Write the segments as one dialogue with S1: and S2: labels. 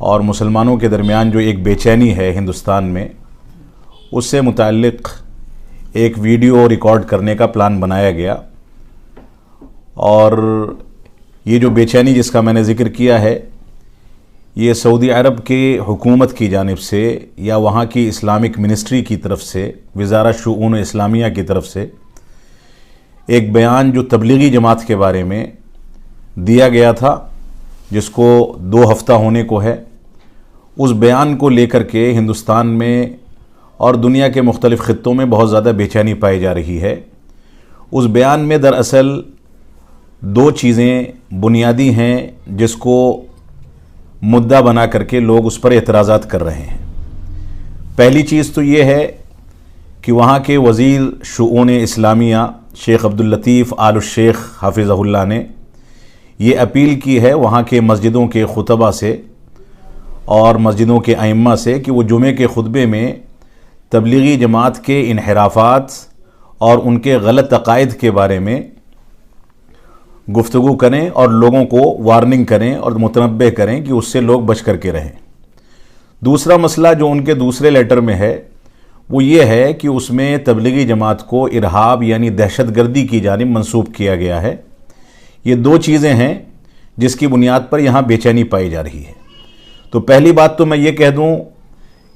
S1: اور مسلمانوں کے درمیان جو ایک بے چینی ہے ہندوستان میں، اس سے متعلق ایک ویڈیو ریکارڈ کرنے کا پلان بنایا گیا، اور یہ جو بے چینی جس کا میں نے ذکر کیا ہے، یہ سعودی عرب کے حکومت کی جانب سے یا وہاں کی اسلامک منسٹری کی طرف سے، وزارت شؤون اسلامیہ کی طرف سے ایک بیان جو تبلیغی جماعت کے بارے میں دیا گیا تھا، جس کو 2 ہفتہ ہونے کو ہے، اس بیان کو لے کر کے ہندوستان میں اور دنیا کے مختلف خطوں میں بہت زیادہ بے چینی پائی جا رہی ہے۔ اس بیان میں دراصل 2 چیزیں بنیادی ہیں جس کو مدعا بنا کر کے لوگ اس پر اعتراضات کر رہے ہیں۔ پہلی چیز تو یہ ہے کہ وہاں کے وزیر شؤون اسلامیہ شیخ عبداللطیف آل الشیخ حافظہ اللہ نے یہ اپیل کی ہے وہاں کے مسجدوں کے خطبہ سے اور مسجدوں کے ائمہ سے کہ وہ جمعے کے خطبے میں تبلیغی جماعت کے انحرافات اور ان کے غلط عقائد کے بارے میں گفتگو کریں اور لوگوں کو وارننگ کریں اور متنبہ کریں کہ اس سے لوگ بچ کر کے رہیں۔ دوسرا مسئلہ جو ان کے دوسرے لیٹر میں ہے وہ یہ ہے کہ اس میں تبلیغی جماعت کو ارہاب یعنی دہشت گردی کی جانب منسوب کیا گیا ہے۔ یہ 2 چیزیں ہیں جس کی بنیاد پر یہاں بے چینی پائی جا رہی ہے۔ تو پہلی بات تو میں یہ کہہ دوں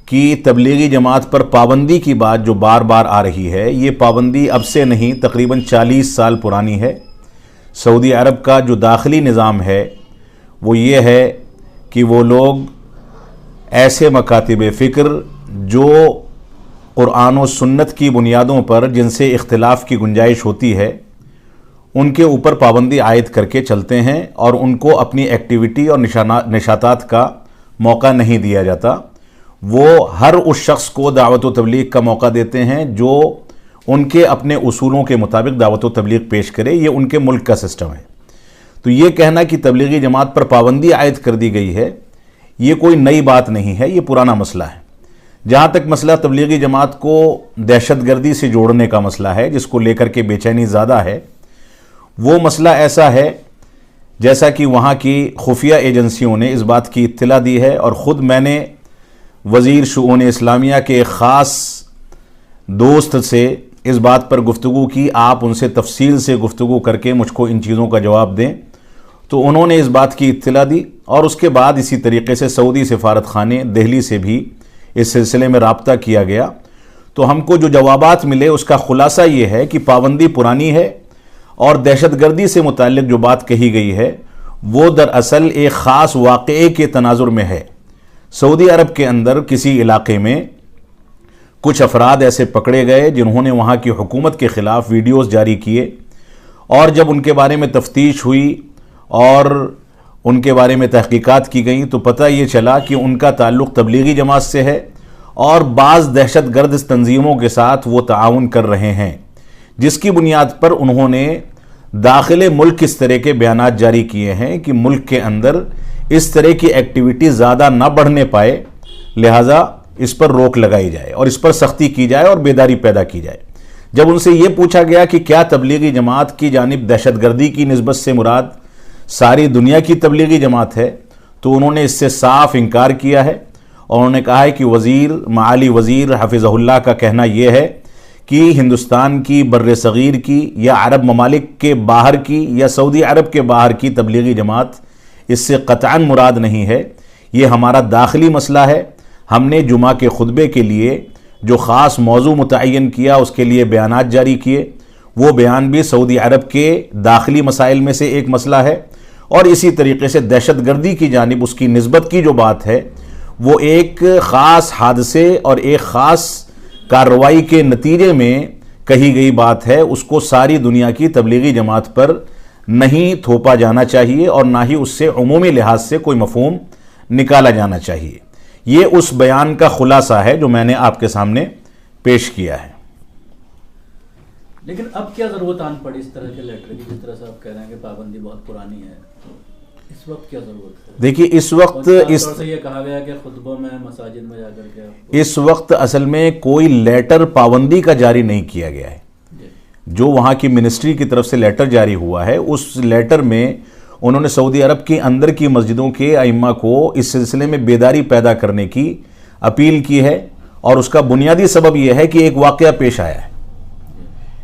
S1: کہ تبلیغی جماعت پر پابندی کی بات جو بار بار آ رہی ہے، یہ پابندی اب سے نہیں، تقریباً 40 سال پرانی ہے۔ سعودی عرب کا جو داخلی نظام ہے وہ یہ ہے کہ وہ لوگ ایسے مکاتب فکر جو قرآن و سنت کی بنیادوں پر جن سے اختلاف کی گنجائش ہوتی ہے ان کے اوپر پابندی عائد کر کے چلتے ہیں، اور ان کو اپنی ایکٹیویٹی اور نشاطات کا موقع نہیں دیا جاتا۔ وہ ہر اس شخص کو دعوت و تبلیغ کا موقع دیتے ہیں جو ان کے اپنے اصولوں کے مطابق دعوت و تبلیغ پیش کرے۔ یہ ان کے ملک کا سسٹم ہے۔ تو یہ کہنا کہ تبلیغی جماعت پر پابندی عائد کر دی گئی ہے، یہ کوئی نئی بات نہیں ہے، یہ پرانا مسئلہ ہے۔ جہاں تک مسئلہ تبلیغی جماعت کو دہشت گردی سے جوڑنے کا مسئلہ ہے، جس کو لے کر کے بے چینی زیادہ ہے، وہ مسئلہ ایسا ہے جیسا کہ وہاں کی خفیہ ایجنسیوں نے اس بات کی اطلاع دی ہے، اور خود میں نے وزیر شؤون اسلامیہ کے ایک خاص دوست سے اس بات پر گفتگو کی، آپ ان سے تفصیل سے گفتگو کر کے مجھ کو ان چیزوں کا جواب دیں، تو انہوں نے اس بات کی اطلاع دی، اور اس کے بعد اسی طریقے سے سعودی سفارت خانے دہلی سے بھی اس سلسلے میں رابطہ کیا گیا۔ تو ہم کو جو جوابات ملے اس کا خلاصہ یہ ہے کہ پابندی پرانی ہے، اور دہشت گردی سے متعلق جو بات کہی گئی ہے وہ دراصل ایک خاص واقعے کے تناظر میں ہے۔ سعودی عرب کے اندر کسی علاقے میں کچھ افراد ایسے پکڑے گئے جنہوں نے وہاں کی حکومت کے خلاف ویڈیوز جاری کیے، اور جب ان کے بارے میں تفتیش ہوئی اور ان کے بارے میں تحقیقات کی گئیں تو پتہ یہ چلا کہ ان کا تعلق تبلیغی جماعت سے ہے، اور بعض دہشت گرد تنظیموں کے ساتھ وہ تعاون کر رہے ہیں، جس کی بنیاد پر انہوں نے داخل ملک اس طرح کے بیانات جاری کیے ہیں کہ ملک کے اندر اس طرح کی ایکٹیویٹی زیادہ نہ بڑھنے پائے، لہٰذا اس پر روک لگائی جائے اور اس پر سختی کی جائے اور بیداری پیدا کی جائے۔ جب ان سے یہ پوچھا گیا کہ کیا تبلیغی جماعت کی جانب دہشت گردی کی نسبت سے مراد ساری دنیا کی تبلیغی جماعت ہے، تو انہوں نے اس سے صاف انکار کیا ہے، اور انہوں نے کہا ہے کہ معالی وزیر حافظہ اللہ کا کہنا یہ ہے کہ ہندوستان کی بر صغیر کی یا عرب ممالک کے باہر کی یا سعودی عرب کے باہر کی تبلیغی جماعت اس سے قطعاً مراد نہیں ہے، یہ ہمارا داخلی مسئلہ ہے۔ ہم نے جمعہ کے خطبے کے لیے جو خاص موضوع متعین کیا، اس کے لیے بیانات جاری کیے، وہ بیان بھی سعودی عرب کے داخلی مسائل میں سے ایک مسئلہ ہے، اور اسی طریقے سے دہشت گردی کی جانب اس کی نسبت کی جو بات ہے وہ ایک خاص حادثے اور ایک خاص کارروائی کے نتیجے میں کہی گئی بات ہے، اس کو ساری دنیا کی تبلیغی جماعت پر نہیں تھوپا جانا چاہیے، اور نہ ہی اس سے عمومی لحاظ سے کوئی مفہوم نکالا جانا چاہیے۔ یہ اس بیان کا خلاصہ ہے جو میں نے آپ کے سامنے پیش کیا ہے۔
S2: لیکن اب کیا ضرورت آن پڑی اس طرح کے لیٹر کی، جس طرح سے آپ کہہ رہے ہیں کہ پابندی بہت پرانی ہے، اس وقت کیا ضرورت ہے؟
S1: دیکھیے اس وقت
S2: یہ کہا گیا کہ خطبوں میں مساجد میں جا کر کے
S1: اس وقت اصل میں کوئی لیٹر پابندی کا جاری نہیں کیا گیا ہے۔ جو وہاں کی منسٹری کی طرف سے لیٹر جاری ہوا ہے، اس لیٹر میں انہوں نے سعودی عرب کے اندر کی مسجدوں کے ائمہ کو اس سلسلے میں بیداری پیدا کرنے کی اپیل کی ہے، اور اس کا بنیادی سبب یہ ہے کہ ایک واقعہ پیش آیا ہے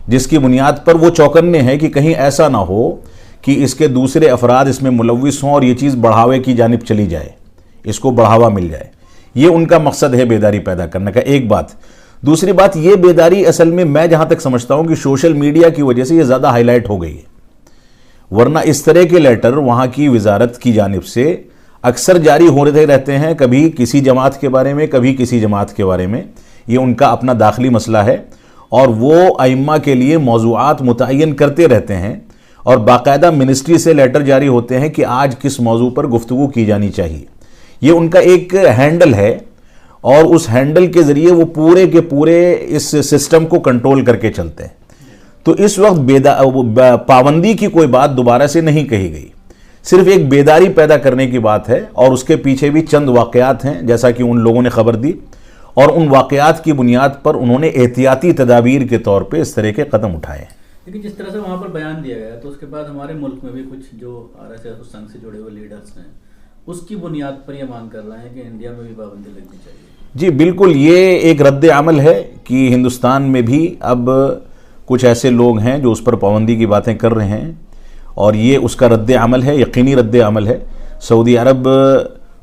S1: جس کی بنیاد پر وہ چوکنے ہیں کہ کہیں ایسا نہ ہو کہ اس کے دوسرے افراد اس میں ملوث ہوں اور یہ چیز بڑھاوے کی جانب چلی جائے، اس کو بڑھاوا مل جائے۔ یہ ان کا مقصد ہے بیداری پیدا کرنے کا، ایک بات۔ دوسری بات، یہ بیداری اصل میں جہاں تک سمجھتا ہوں کہ سوشل میڈیا کی وجہ سے یہ زیادہ ہائی لائٹ ہو گئی ہے، ورنہ اس طرح کے لیٹر وہاں کی وزارت کی جانب سے اکثر جاری ہوتے رہتے ہیں، کبھی کسی جماعت کے بارے میں، کبھی کسی جماعت کے بارے میں۔ یہ ان کا اپنا داخلی مسئلہ ہے، اور وہ ائمہ کے لیے موضوعات متعین کرتے رہتے ہیں، اور باقاعدہ منسٹری سے لیٹر جاری ہوتے ہیں کہ آج کس موضوع پر گفتگو کی جانی چاہیے۔ یہ ان کا ایک ہینڈل ہے، اور اس ہینڈل کے ذریعے وہ پورے کے پورے اس سسٹم کو کنٹرول کر کے چلتے ہیں۔ تو اس وقت پابندی کی کوئی بات دوبارہ سے نہیں کہی گئی، صرف ایک بیداری پیدا کرنے کی بات ہے، اور اس کے پیچھے بھی چند واقعات ہیں جیسا کہ ان لوگوں نے خبر دی، اور ان واقعات کی بنیاد پر انہوں نے احتیاطی تدابیر کے طور پہ اس طرح کے قدم اٹھائے۔
S2: لیکن جس طرح سے وہاں پر بیان دیا گیا تو اس کے بعد ہمارے ملک میں بھی کچھ جو RSS سنگھ سے جڑے ہوئے لیڈرز ہیں اس کی بنیاد پر یہ مانگ کر رہے ہیں کہ انڈیا میں بھی پابندی لگنی چاہیے۔
S1: جی بالکل، یہ ایک رد عمل ہے کہ ہندوستان میں بھی اب کچھ ایسے لوگ ہیں جو اس پر پابندی کی باتیں کر رہے ہیں، اور یہ اس کا رد عمل ہے، یقینی رد عمل ہے۔ سعودی عرب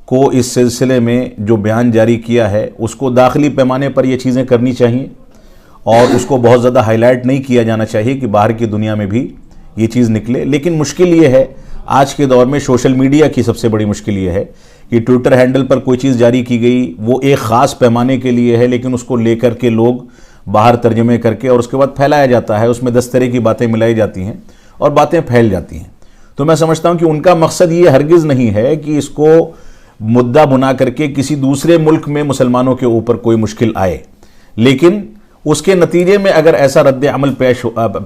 S1: کو اس سلسلے میں جو بیان جاری کیا ہے اس کو داخلی پیمانے پر یہ چیزیں کرنی چاہیے، اور اس کو بہت زیادہ ہائی لائٹ نہیں کیا جانا چاہیے کہ باہر کی دنیا میں بھی یہ چیز نکلے۔ لیکن مشکل یہ ہے آج کے دور میں، سوشل میڈیا کی سب سے بڑی مشکل یہ ہے کہ ٹویٹر ہینڈل پر کوئی چیز جاری کی گئی، وہ ایک خاص پیمانے کے لیے ہے، لیکن اس کو لے کر کے لوگ باہر ترجمے کر کے اور اس کے بعد پھیلایا جاتا ہے، اس میں 10 طرح کی باتیں ملائی جاتی ہیں اور باتیں پھیل جاتی ہیں۔ تو میں سمجھتا ہوں کہ ان کا مقصد یہ ہرگز نہیں ہے کہ اس کو مدعا بنا کر کے کسی دوسرے ملک میں مسلمانوں کے اوپر کوئی مشکل آئے، لیکن اس کے نتیجے میں اگر ایسا رد عمل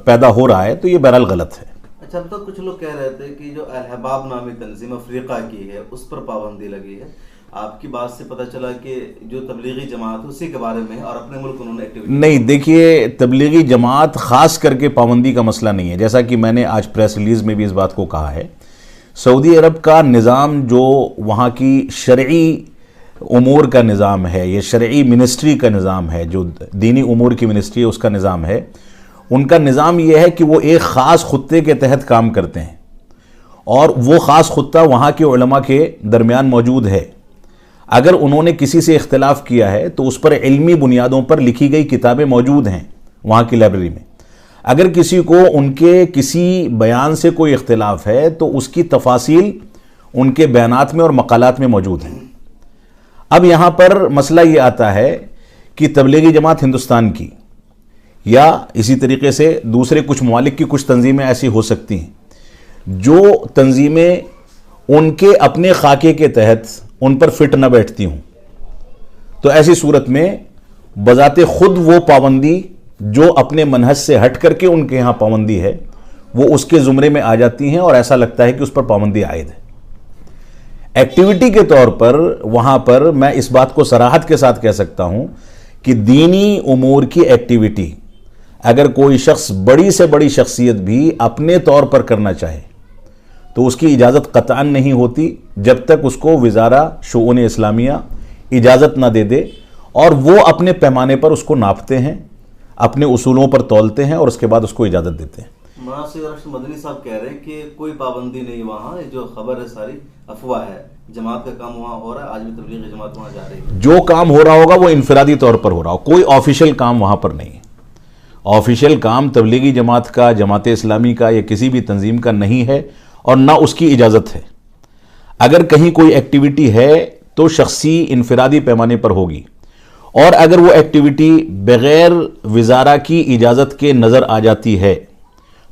S1: پیدا ہو رہا ہے تو یہ بہرحال غلط ہے۔
S3: اچھا، اب تک کچھ لوگ کہہ رہے تھے کہ جو الحباب نامی تنظیم افریقہ کی ہے اس پر پابندی لگی ہے، آپ کی بات سے پتہ چلا کہ جو تبلیغی جماعت اسی کے بارے میں اور اپنے ملک انہوں نے ایکٹیویٹی
S1: نہیں، دیکھیے تبلیغی جماعت خاص کر کے پابندی کا مسئلہ نہیں ہے، جیسا کہ میں نے آج پریس ریلیز میں بھی اس بات کو کہا ہے۔ سعودی عرب کا نظام جو وہاں کی شرعی امور کا نظام ہے، یہ شرعی منسٹری کا نظام ہے، جو دینی امور کی منسٹری ہے اس کا نظام ہے، ان کا نظام یہ ہے کہ وہ ایک خاص خطے کے تحت کام کرتے ہیں، اور وہ خاص خطہ وہاں کے علماء کے درمیان موجود ہے۔ اگر انہوں نے کسی سے اختلاف کیا ہے تو اس پر علمی بنیادوں پر لکھی گئی کتابیں موجود ہیں وہاں کی لائبریری میں۔ اگر کسی کو ان کے کسی بیان سے کوئی اختلاف ہے تو اس کی تفاصیل ان کے بیانات میں اور مقالات میں موجود ہیں۔ اب یہاں پر مسئلہ یہ آتا ہے کہ تبلیغی جماعت ہندوستان کی یا اسی طریقے سے دوسرے کچھ ممالک کی کچھ تنظیمیں ایسی ہو سکتی ہیں جو تنظیمیں ان کے اپنے خاکے کے تحت ان پر فٹ نہ بیٹھتی ہوں، تو ایسی صورت میں بذات خود وہ پابندی جو اپنے منہج سے ہٹ کر کے ان کے ہاں پابندی ہے وہ اس کے زمرے میں آ جاتی ہیں، اور ایسا لگتا ہے کہ اس پر پابندی عائد ہے۔ ایکٹیویٹی کے طور پر وہاں پر میں اس بات کو صراحت کے ساتھ کہہ سکتا ہوں کہ دینی امور کی ایکٹیویٹی اگر کوئی شخص بڑی سے بڑی شخصیت بھی اپنے طور پر کرنا چاہے تو اس کی اجازت قطعاً نہیں ہوتی جب تک اس کو وزارہ شؤون اسلامیہ اجازت نہ دے دے، اور وہ اپنے پیمانے پر اس کو ناپتے ہیں، اپنے اصولوں پر تولتے ہیں اور اس کے بعد اس کو اجازت دیتے ہیں۔
S3: مولانا سید ارشد مدنی صاحب کہہ رہے ہیں کہ کوئی پابندی نہیں، وہاں جو خبر ہے ساری افواہ ہے، جماعت کا کام وہاں ہو رہا ہے، آج بھی تبلیغی جماعت وہاں جا رہی ہے۔
S1: جو کام ہو رہا ہوگا وہ انفرادی طور پر ہو رہا ہو، کوئی آفیشیل کام وہاں پر نہیں ہے۔ آفیشیل کام تبلیغی جماعت کا، جماعت اسلامی کا یا کسی بھی تنظیم کا نہیں ہے، اور نہ اس کی اجازت ہے۔ اگر کہیں کوئی ایکٹیویٹی ہے تو شخصی انفرادی پیمانے پر ہوگی، اور اگر وہ ایکٹیویٹی بغیر وزارہ کی اجازت کے نظر آ جاتی ہے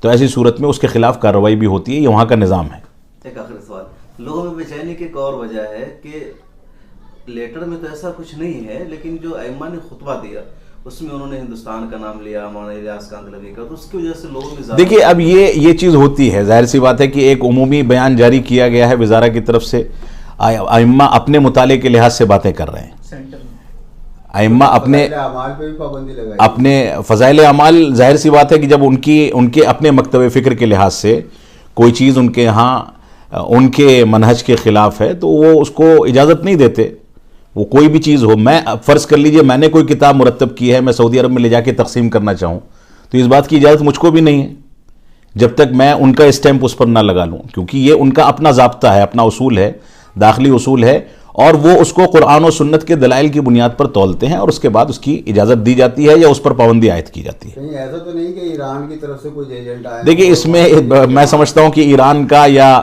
S1: تو ایسی صورت میں اس کے خلاف کارروائی بھی ہوتی ہے، یہ وہاں کا نظام ہے۔
S3: ایک آخری سوال، لوگوں میں بے چینی کی ایک اور وجہ ہے کہ لیٹر میں تو ایسا کچھ نہیں ہے، لیکن جو ائمہ نے خطبہ دیا اس میں انہوں نے ہندوستان کا نام لیا، مولانا الیاس کاندھلوی کا، تو اس کی وجہ سے لوگوں میں
S1: دیکھیے اب یہ چیز ہوتی ہے، ظاہر سی بات ہے کہ ایک عمومی بیان جاری کیا گیا ہے وزارہ کی طرف سے، ائمہ اپنے مطالعے کے لحاظ سے باتیں کر رہے ہیں، ائمہ اپنے فضائل اعمال، ظاہر سی بات ہے کہ جب ان کے اپنے مکتب فکر کے لحاظ سے کوئی چیز ان کے ہاں ان کے منہج کے خلاف ہے تو وہ اس کو اجازت نہیں دیتے. وہ کوئی بھی چیز ہو, میں فرض کر لیجئے میں نے کوئی کتاب مرتب کی ہے, میں سعودی عرب میں لے جا کے تقسیم کرنا چاہوں تو اس بات کی اجازت مجھ کو بھی نہیں ہے جب تک میں ان کا اسٹیمپ اس پر نہ لگا لوں, کیونکہ یہ ان کا اپنا ضابطہ ہے, اپنا اصول ہے, داخلی اصول ہے, اور وہ اس کو قرآن و سنت کے دلائل کی بنیاد پر تولتے ہیں اور اس کے بعد اس کی اجازت دی جاتی ہے یا اس پر پابندی عائد کی جاتی ہے.
S4: کہیں ایسا تو نہیں کہ ایران کی طرف سے کوئی ایجنٹ آیا؟
S1: دیکھیے اس میں میں سمجھتا ہوں کہ ایران کا یا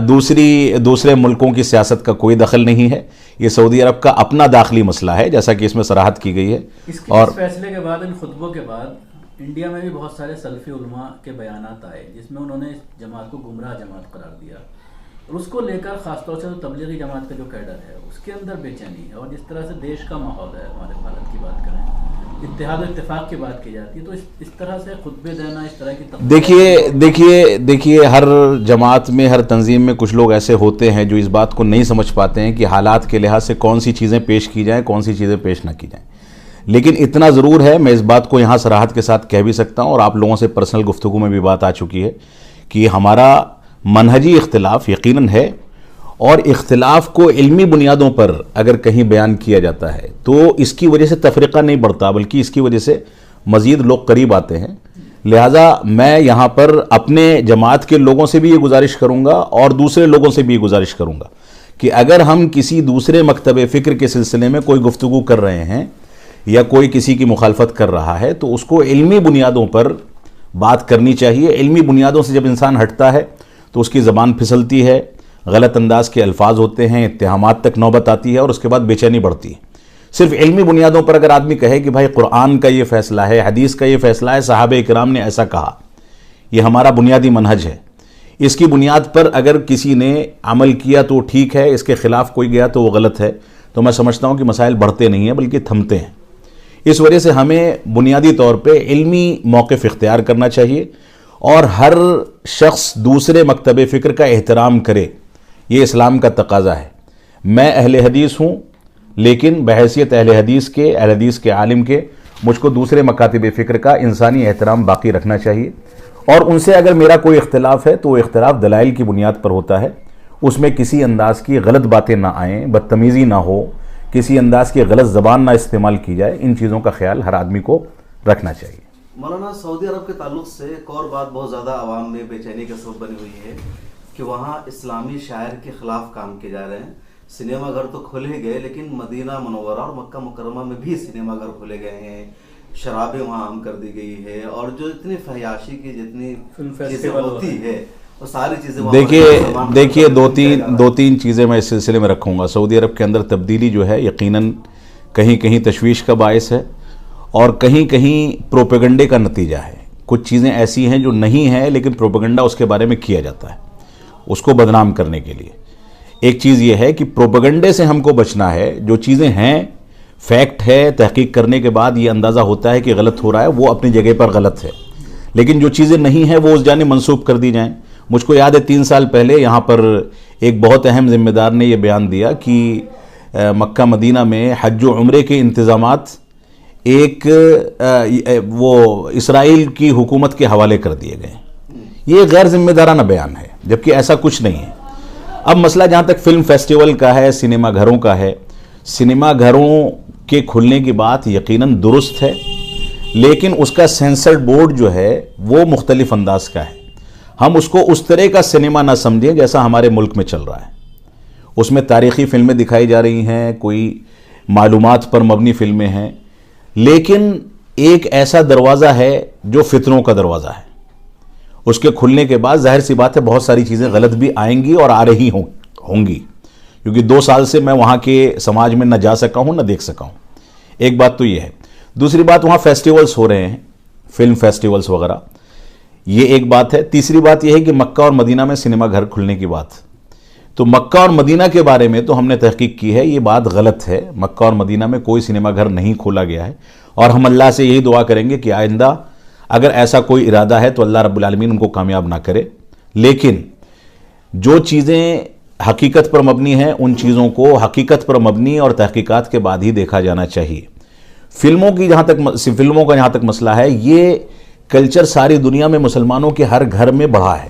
S1: دوسرے ملکوں کی سیاست کا کوئی دخل نہیں ہے. یہ سعودی عرب کا اپنا داخلی مسئلہ ہے جیسا کہ اس میں صراحت کی گئی ہے.
S2: اس
S1: اور
S2: فیصلے کے بعد, ان خطبوں کے بعد انڈیا میں بھی بہت سارے سلفی علماء کے بیانات آئے جس میں انہوں نے اس جماعت کو گمراہ جماعت قرار دیا, اور اس کو لے کر خاص طور سے تبلیغی جماعت کا جو کیڈر ہے اس کے اندر بے چینی ہے. اور جس طرح سے دیش کا ماحول ہے, ہمارے بھارت کی بات کریں, اتحاد و اتفاق کی بات کی جاتی ہے, تو اس طرح سے خطبے دینا, اس طرح کی
S1: دیکھیے ہر جماعت میں, ہر تنظیم میں کچھ لوگ ایسے ہوتے ہیں جو اس بات کو نہیں سمجھ پاتے ہیں کہ حالات کے لحاظ سے کون سی چیزیں پیش کی جائیں, کون سی چیزیں پیش نہ کی جائیں. لیکن اتنا ضرور ہے, میں اس بات کو یہاں صراحت کے ساتھ کہہ بھی سکتا ہوں اور آپ لوگوں سے پرسنل گفتگو میں بھی بات آ چکی ہے کہ ہمارا منہجی اختلاف یقیناً ہے, اور اختلاف کو علمی بنیادوں پر اگر کہیں بیان کیا جاتا ہے تو اس کی وجہ سے تفرقہ نہیں بڑھتا بلکہ اس کی وجہ سے مزید لوگ قریب آتے ہیں. لہٰذا میں یہاں پر اپنے جماعت کے لوگوں سے بھی یہ گزارش کروں گا اور دوسرے لوگوں سے بھی یہ گزارش کروں گا کہ اگر ہم کسی دوسرے مکتب فکر کے سلسلے میں کوئی گفتگو کر رہے ہیں یا کوئی کسی کی مخالفت کر رہا ہے تو اس کو علمی بنیادوں پر بات کرنی چاہیے. علمی بنیادوں سے جب انسان ہٹتا ہے تو اس کی زبان پھسلتی ہے, غلط انداز کے الفاظ ہوتے ہیں, اتہامات تک نوبت آتی ہے اور اس کے بعد بے چینی بڑھتی ہے. صرف علمی بنیادوں پر اگر آدمی کہے کہ بھائی قرآن کا یہ فیصلہ ہے, حدیث کا یہ فیصلہ ہے, صحابہ کرام نے ایسا کہا, یہ ہمارا بنیادی منہج ہے, اس کی بنیاد پر اگر کسی نے عمل کیا تو ٹھیک ہے, اس کے خلاف کوئی گیا تو وہ غلط ہے, تو میں سمجھتا ہوں کہ مسائل بڑھتے نہیں ہیں بلکہ تھمتے ہیں. اس وجہ سے ہمیں بنیادی طور پہ علمی موقف اختیار کرنا چاہیے اور ہر شخص دوسرے مکتب فکر کا احترام کرے. یہ اسلام کا تقاضا ہے. میں اہل حدیث ہوں لیکن بحیثیت اہل حدیث کے عالم کے مجھ کو دوسرے مکاتب فکر کا انسانی احترام باقی رکھنا چاہیے, اور ان سے اگر میرا کوئی اختلاف ہے تو وہ اختلاف دلائل کی بنیاد پر ہوتا ہے, اس میں کسی انداز کی غلط باتیں نہ آئیں, بدتمیزی نہ ہو, کسی انداز کی غلط زبان نہ استعمال کی جائے. ان چیزوں کا خیال ہر آدمی کو رکھنا چاہیے.
S3: مولانا, سعودی عرب کے تعلق سے ایک اور بات بہت زیادہ عوام میں بے چینی کا سبب بنی ہوئی ہے کہ وہاں اسلامی شاعر کے خلاف کام کیے جا رہے ہیں. سنیما گھر تو کھولے گئے لیکن مدینہ منورہ اور مکہ مکرمہ میں بھی سنیما گھر کھولے گئے ہیں, شرابیں وہاں عام کر دی گئی ہے, اور جو اتنی فحاشی کی جتنی چیزیں ہوتی ہے وہ ساری چیزیں
S1: دیکھیے دو تین چیزیں میں اس سلسلے میں رکھوں گا. سعودی عرب کے اندر تبدیلی جو ہے یقیناً کہیں کہیں تشویش کا باعث ہے اور کہیں کہیں پروپیگنڈے کا نتیجہ ہے. کچھ چیزیں ایسی ہیں جو نہیں ہیں لیکن پروپیگنڈا اس کے بارے میں کیا جاتا ہے اس کو بدنام کرنے کے لیے. ایک چیز یہ ہے کہ پروپیگنڈے سے ہم کو بچنا ہے. جو چیزیں ہیں فیکٹ ہے, تحقیق کرنے کے بعد یہ اندازہ ہوتا ہے کہ غلط ہو رہا ہے, وہ اپنی جگہ پر غلط ہے, لیکن جو چیزیں نہیں ہیں وہ اس جانب منسوب کر دی جائیں. مجھ کو یاد ہے 3 سال پہلے یہاں پر ایک بہت اہم ذمہ دار نے یہ بیان دیا کہ مکہ مدینہ میں حج و عمرے کے انتظامات ایک وہ اسرائیل کی حکومت کے حوالے کر دیے گئے. یہ غیر ذمہ دارانہ بیان ہے جبکہ ایسا کچھ نہیں ہے. اب مسئلہ جہاں تک فلم فیسٹیول کا ہے, سنیما گھروں کا ہے, سنیما گھروں کے کھلنے کی بات یقیناً درست ہے لیکن اس کا سینسرڈ بورڈ جو ہے وہ مختلف انداز کا ہے. ہم اس کو اس طرح کا سنیما نہ سمجھیں جیسا ہمارے ملک میں چل رہا ہے. اس میں تاریخی فلمیں دکھائی جا رہی ہیں, کوئی معلومات پر مبنی فلمیں ہیں, لیکن ایک ایسا دروازہ ہے جو فتنوں کا دروازہ ہے. اس کے کھلنے کے بعد ظاہر سی بات ہے بہت ساری چیزیں غلط بھی آئیں گی اور آ رہی ہوں گی, کیونکہ 2 سال سے میں وہاں کے سماج میں نہ جا سکا ہوں نہ دیکھ سکا ہوں. ایک بات تو یہ ہے. دوسری بات وہاں فیسٹیولز ہو رہے ہیں, فلم فیسٹیولز وغیرہ, یہ ایک بات ہے. تیسری بات یہ ہے کہ مکہ اور مدینہ میں سنیما گھر کھلنے کی بات, تو مکہ اور مدینہ کے بارے میں تو ہم نے تحقیق کی ہے, یہ بات غلط ہے. مکہ اور مدینہ میں کوئی سنیما گھر نہیں کھولا گیا ہے, اور ہم اللہ سے یہی دعا کریں گے کہ آئندہ اگر ایسا کوئی ارادہ ہے تو اللہ رب العالمین ان کو کامیاب نہ کرے. لیکن جو چیزیں حقیقت پر مبنی ہیں ان چیزوں کو حقیقت پر مبنی اور تحقیقات کے بعد ہی دیکھا جانا چاہیے. فلموں کا جہاں تک مسئلہ ہے, یہ کلچر ساری دنیا میں مسلمانوں کے ہر گھر میں بڑھا ہے,